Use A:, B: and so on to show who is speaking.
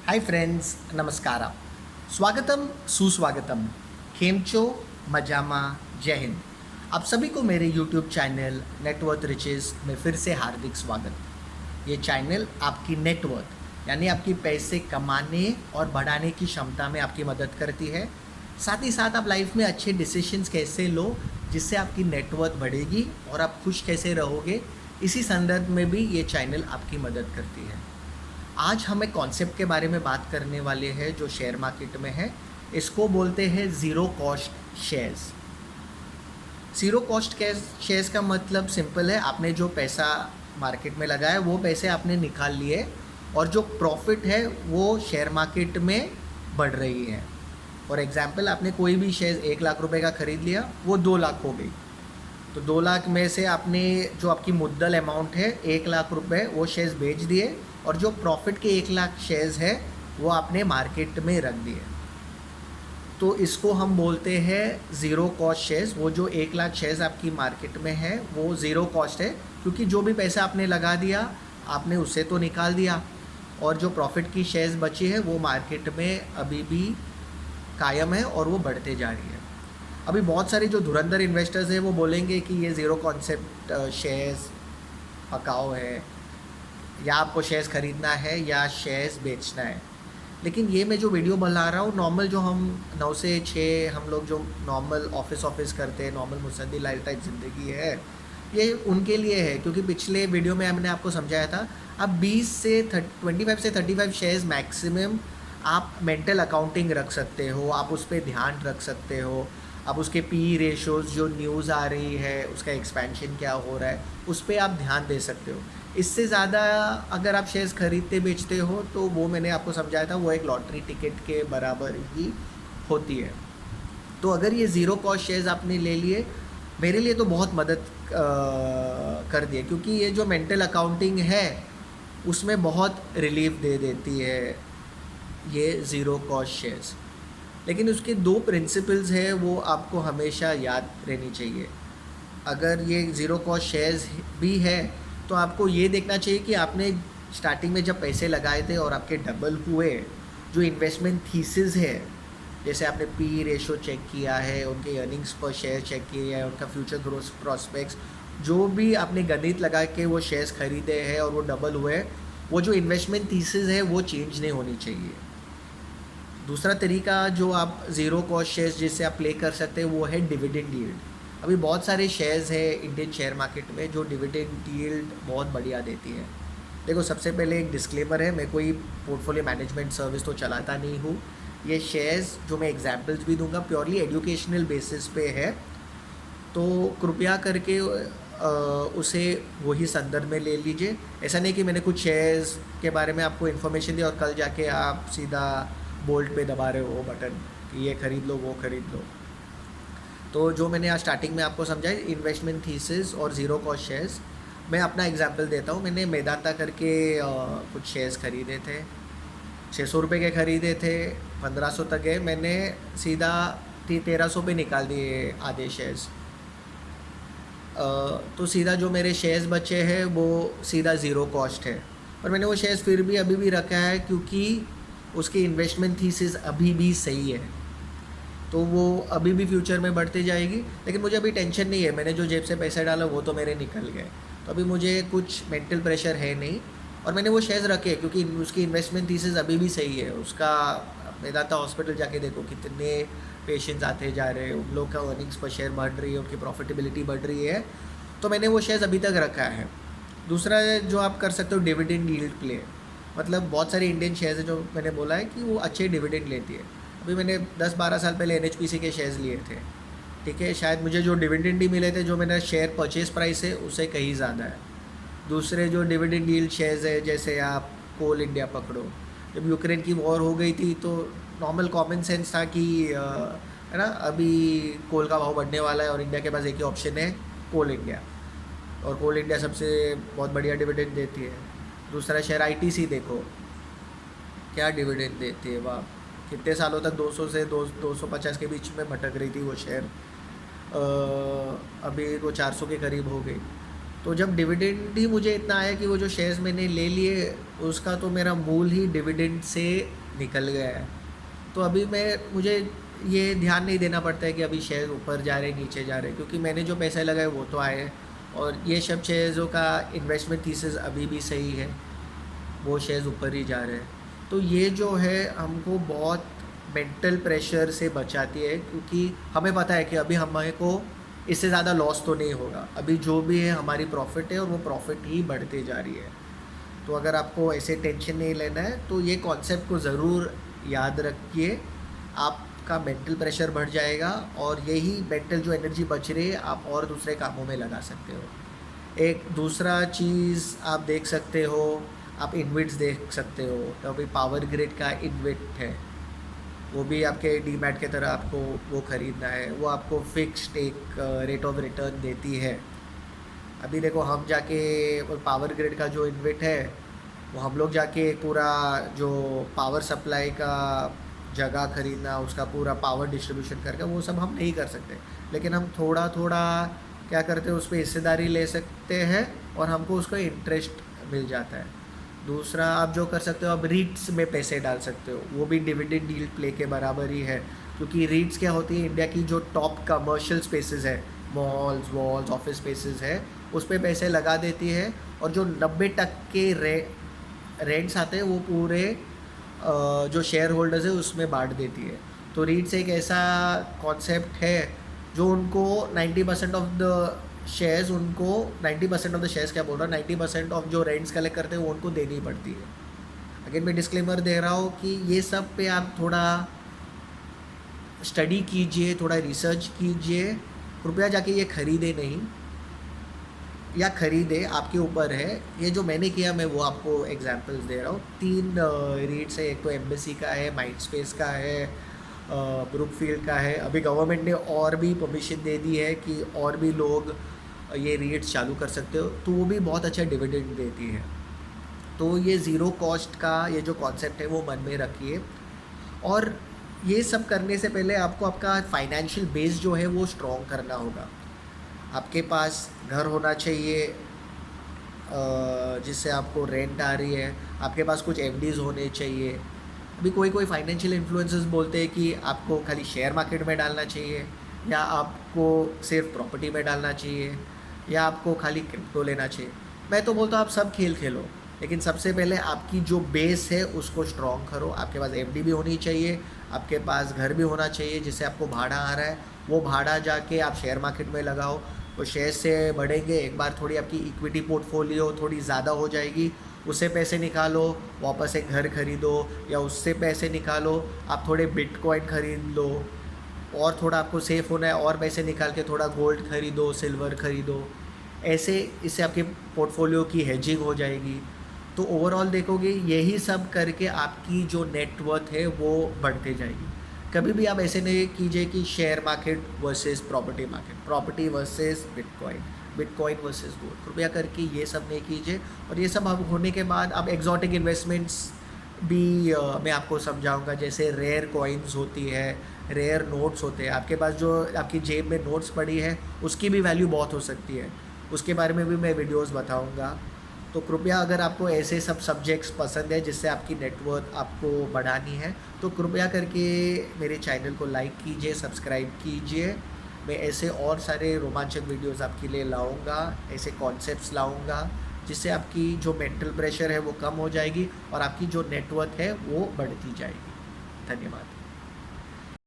A: Hi friends, नमस्कार। स्वागतम सुस्वागतम। खेमचो मजामा, जय हिंद। आप सभी को मेरे यूट्यूब चैनल नेटवर्थ रिचेस में फिर से हार्दिक स्वागत। ये चैनल आपकी नेटवर्थ यानी आपकी पैसे कमाने और बढ़ाने की क्षमता में आपकी मदद करती है। साथ ही साथ आप लाइफ में अच्छे डिसीजंस कैसे लो जिससे आपकी नेटवर्थ बढ़ेगी और आप खुश कैसे रहोगे, इसी संदर्भ में भी ये चैनल आपकी मदद करती है। आज हम एक कॉन्सेप्ट के बारे में बात करने वाले हैं जो शेयर मार्केट में है। इसको बोलते हैं zero cost shares. Zero cost shares का मतलब सिंपल है, आपने जो पैसा मार्केट में लगाया वो पैसे आपने निकाल लिए और जो प्रॉफिट है वो शेयर मार्केट में बढ़ रही है। फॉर एग्जांपल, आपने कोई भी शेयर 1 लाख रुपए का ख़रीद लिया, वो 2 लाख हो गई। तो 2 लाख में से आपने जो आपकी मुद्दल अमाउंट है 1 लाख रुपए वो शेयर्स बेच दिए और जो प्रॉफिट के 1 लाख शेयर्स है वो आपने मार्केट में रख दिए। तो इसको हम बोलते हैं ज़ीरो कॉस्ट शेयर्स। वो जो 1 लाख शेयर्स आपकी मार्केट में है वो ज़ीरो कॉस्ट है, क्योंकि जो भी पैसा आपने लगा दिया आपने उसे तो निकाल दिया और जो प्रॉफिट की शेयर्स बची है वो मार्केट में अभी भी कायम है और वो बढ़ते जा रही है। अभी बहुत सारे जो धुरंधर इन्वेस्टर्स हैं वो बोलेंगे कि ये ज़ीरो कॉन्सेप्ट शेयर्स पकाओ है, या आपको शेयर्स ख़रीदना है या शेयर्स बेचना है। लेकिन ये मैं जो वीडियो बना रहा हूँ, नॉर्मल जो हम 9 से 6 हम लोग जो नॉर्मल ऑफिस करते हैं, नॉर्मल मुसद्दी लाइफ टाइप ज़िंदगी है, ये उनके लिए है। क्योंकि पिछले वीडियो में हमने आपको समझाया था, आप 25 से 35 शेयर्स मैक्सिमम आप मेंटल अकाउंटिंग रख सकते हो, आप उस पर ध्यान रख सकते हो। अब उसके पी रेशोज़ जो न्यूज़ आ रही है, उसका एक्सपेंशन क्या हो रहा है, उस पर आप ध्यान दे सकते हो। इससे ज़्यादा अगर आप शेयर्स खरीदते बेचते हो तो वो मैंने आपको समझाया था, वो एक लॉटरी टिकट के बराबर ही होती है। तो अगर ये ज़ीरो कॉस्ट शेयर्स आपने ले लिए, मेरे लिए तो बहुत मदद कर दिए, क्योंकि ये जो मेंटल अकाउंटिंग है उसमें बहुत रिलीफ दे देती है ये ज़ीरो कॉस्ट शेयर्स। लेकिन उसके 2 प्रिंसिपल्स हैं, वो आपको हमेशा याद रहनी चाहिए। अगर ये ज़ीरो कॉस्ट शेयर्स भी है तो आपको ये देखना चाहिए कि आपने स्टार्टिंग में जब पैसे लगाए थे और आपके डबल हुए, जो इन्वेस्टमेंट थीसिस है, जैसे आपने पी रेशो चेक किया है, उनके अर्निंग्स पर शेयर चेक किए हैं, उनका फ्यूचर ग्रोथ प्रॉस्पेक्ट्स, जो भी आपने गणित लगा के वो शेयर्स खरीदे हैं और वो डबल हुए, वो जो इन्वेस्टमेंट थीसिस है वो चेंज नहीं होनी चाहिए। दूसरा तरीका जो आप ज़ीरो कॉस्ट शेयर्स जिससे आप प्ले कर सकते हैं वो है डिविडेंड यील्ड। अभी बहुत सारे शेयर्स है इंडियन शेयर मार्केट में जो डिविडेंड यील्ड बहुत बढ़िया देती है। देखो, सबसे पहले एक डिस्क्लेमर है, मैं कोई पोर्टफोलियो मैनेजमेंट सर्विस तो चलाता नहीं हूँ। ये शेयर्स जो मैं एग्जांपल्स भी दूंगा प्योरली एजुकेशनल बेसिस पे है, तो कृपया करके उसे वही संदर्भ में ले लीजिए। ऐसा नहीं कि मैंने कुछ शेयर्स के बारे में आपको इन्फॉर्मेशन दी और कल जाके आप सीधा बोल्ट पे दबा रहे हो बटन कि ये खरीद लो वो खरीद लो। तो जो मैंने आज स्टार्टिंग में आपको समझाया, इन्वेस्टमेंट थीसिस और ज़ीरो कॉस्ट शेयर्स, मैं अपना एग्जांपल देता हूँ। मैंने मेदांता करके कुछ शेयर्स खरीदे थे, 600 रुपये के ख़रीदे थे, 1500 तक गए, मैंने सीधा 1300 पे निकाल दिए आधे शेयर्स। तो सीधा जो मेरे शेयर्स बचे हैं वो सीधा ज़ीरो कॉस्ट है, पर मैंने वो शेयर्स फिर भी अभी भी रखा है क्योंकि उसकी इन्वेस्टमेंट थीसिस अभी भी सही है, तो वो अभी भी फ्यूचर में बढ़ती जाएगी। लेकिन मुझे अभी टेंशन नहीं है, मैंने जो जेब से पैसे डाला वो तो मेरे निकल गए, तो अभी मुझे कुछ मेंटल प्रेशर है नहीं। और मैंने वो शेयर्स रखे क्योंकि उसकी इन्वेस्टमेंट थीसिस अभी भी सही है। उसका मेदांता हॉस्पिटल जाके देखो कितने पेशेंट्स आते जा रहे हैं, उन लोग का अर्निंग्स पर शेयर बढ़ रही है, उनकी प्रॉफिटेबिलिटी बढ़ रही है, तो मैंने वो शेयर्स अभी तक रखा है। दूसरा जो आप कर सकते हो डिविडेंड यील्ड प्ले, मतलब बहुत सारी इंडियन शेयर्स है जो मैंने बोला है कि वो अच्छे डिविडेंड लेती है। अभी मैंने 10-12 साल पहले NHPC के शेयर्स लिए थे, ठीक है, शायद मुझे जो डिविडेंड ही मिले थे जो मेरा शेयर परचेज प्राइस है उससे कहीं ज़्यादा है। दूसरे जो डिविडेंड यील्ड शेयर्स है, जैसे आप कोल इंडिया पकड़ो, जब यूक्रेन की वॉर हो गई थी तो नॉर्मल कॉमन सेंस था कि है ना, अभी कोल का भाव बढ़ने वाला है और इंडिया के पास एक ही ऑप्शन है, कोल इंडिया, और कोल इंडिया सबसे बहुत बढ़िया डिविडेंड देती है। दूसरा शेयर ITC देखो क्या डिविडेंड देती है, वाह, कितने सालों तक 200 से 250 के बीच में भटक रही थी वो शेयर, अभी वो 400 के करीब हो गई। तो जब डिविडेंड ही मुझे इतना आया कि वो जो शेयर्स मैंने ले लिए उसका तो मेरा मूल ही डिविडेंड से निकल गया है। तो अभी मुझे ये ध्यान नहीं देना पड़ता है कि अभी शेयर ऊपर जा रहे नीचे जा रहे, क्योंकि मैंने जो पैसे लगाए वो तो आए, और ये सब शेयर्सों का इन्वेस्टमेंट थीसिस अभी भी सही है, वो शेयर्स ऊपर ही जा रहे हैं। तो ये जो है हमको बहुत मेंटल प्रेशर से बचाती है, क्योंकि हमें पता है कि अभी हमें को इससे ज़्यादा लॉस तो नहीं होगा, अभी जो भी है हमारी प्रॉफिट है और वो प्रॉफिट ही बढ़ते जा रही है। तो अगर आपको ऐसे टेंशन नहीं लेना है तो ये कॉन्सेप्ट को ज़रूर याद रखिए, आपका मेंटल प्रेशर बढ़ जाएगा और यही मेंटल जो एनर्जी बच रही है आप और दूसरे कामों में लगा सकते हो। एक दूसरा चीज़ आप देख सकते हो, आप इन्विट्स देख सकते हो। तो अभी पावर ग्रिड का इन्विट है, वो भी आपके डीमैट के तरह आपको वो ख़रीदना है, वो आपको फिक्स्ड एक रेट ऑफ रिटर्न देती है। अभी देखो हम जाके पावर ग्रिड का जो इन्विट है वो हम लोग जाके पूरा जो पावर सप्लाई का जगह ख़रीदना, उसका पूरा पावर डिस्ट्रीब्यूशन करके वो सब हम नहीं कर सकते, लेकिन हम थोड़ा थोड़ा क्या करते हैं उस पर हिस्सेदारी ले सकते हैं और हमको उसका इंटरेस्ट मिल जाता है। दूसरा आप जो कर सकते हो, आप रीट्स में पैसे डाल सकते हो, वो भी डिविडेंड डील प्ले के बराबर ही है, क्योंकि रीट्स क्या होती है, इंडिया की जो टॉप कमर्शियल स्पेसेस है, मॉल्स वॉल्स ऑफिस स्पेसेस है, उस पर पैसे लगा देती है और जो 90% रेंट्स आते हैं वो पूरे जो शेयर होल्डर्स है उसमें बांट देती है। तो रीट्स एक ऐसा कॉन्सेप्ट है जो उनको 90% ऑफ द शेयर्स, उनको 90% ऑफ द शेयर्स क्या बोल रहा हूँ, 90% ऑफ जो रेंट्स कलेक्ट करते हैं वो उनको देनी पड़ती है। अगेन मैं डिस्क्लेमर दे रहा हूँ कि ये सब पे आप थोड़ा स्टडी कीजिए, थोड़ा रिसर्च कीजिए, कृपया जाके ये खरीदे नहीं, या खरीदे आपके ऊपर है। ये जो मैंने किया मैं वो आपको एग्जांपल्स दे रहा हूँ। 3 रीट्स है, एक तो एम्बेसी का है, माइंडस्पेस का है, ब्रुकफील्ड का है। अभी गवर्नमेंट ने और भी परमिशन दे दी है कि और भी लोग ये रीट्स चालू कर सकते हो, तो वो भी बहुत अच्छा डिविडेंड देती है। तो ये ज़ीरो कॉस्ट का ये जो कॉन्सेप्ट है वो मन में रखिए, और ये सब करने से पहले आपको आपका फाइनेंशियल बेस जो है वो स्ट्रॉन्ग करना होगा। आपके पास घर होना चाहिए जिससे आपको रेंट आ रही है, आपके पास कुछ एफडीज़ होने चाहिए। अभी कोई कोई फाइनेंशियल इन्फ्लुएंसर्स बोलते हैं कि आपको खाली शेयर मार्केट में डालना चाहिए, या आपको सिर्फ प्रॉपर्टी में डालना चाहिए, या आपको खाली क्रिप्टो लेना चाहिए। मैं तो बोलता हूँ आप सब खेल खेलो, लेकिन सबसे पहले आपकी जो बेस है उसको स्ट्रॉन्ग करो। आपके पास एफडी भी होनी चाहिए, आपके पास घर भी होना चाहिए जिससे आपको भाड़ा आ रहा है, वो भाड़ा जाके आप शेयर मार्केट में लगाओ, वो शेयर से बढ़ेंगे। एक बार थोड़ी आपकी इक्विटी पोर्टफोलियो थोड़ी ज़्यादा हो जाएगी, उससे पैसे निकालो, वापस एक घर खरीदो, या उससे पैसे निकालो आप थोड़े बिटकॉइन खरीद लो, और थोड़ा आपको सेफ़ होना है और पैसे निकाल के थोड़ा गोल्ड खरीदो, सिल्वर खरीदो। ऐसे इससे आपके पोर्टफोलियो की हेजिंग हो जाएगी। तो ओवरऑल देखोगे यही सब करके आपकी जो नेटवर्थ है वो बढ़ते जाएगी। कभी भी आप ऐसे नहीं कीजिए कि share market versus property market, property versus bitcoin, bitcoin versus gold, कृपया करके ये सब नहीं कीजिए। और ये सब अब होने के बाद आप एक्जॉटिक इन्वेस्टमेंट्स भी मैं आपको समझाऊंगा, जैसे रेयर कॉइन्स होती है, रेयर नोट्स होते हैं। आपके पास जो आपकी जेब में नोट्स पड़ी है उसकी भी वैल्यू बहुत हो सकती है, उसके बारे में भी मैं वीडियोस बताऊंगा। तो कृपया अगर आपको ऐसे सब सब्जेक्ट्स पसंद है जिससे आपकी नेटवर्थ आपको बढ़ानी है, तो कृपया करके मेरे चैनल को लाइक कीजिए, सब्सक्राइब कीजिए। मैं ऐसे और सारे रोमांचक वीडियोस आपके लिए लाऊंगा, ऐसे कॉन्सेप्ट्स लाऊंगा जिससे आपकी जो मेंटल प्रेशर है वो कम हो जाएगी और आपकी जो नेटवर्थ है वो बढ़ती जाएगी। धन्यवाद।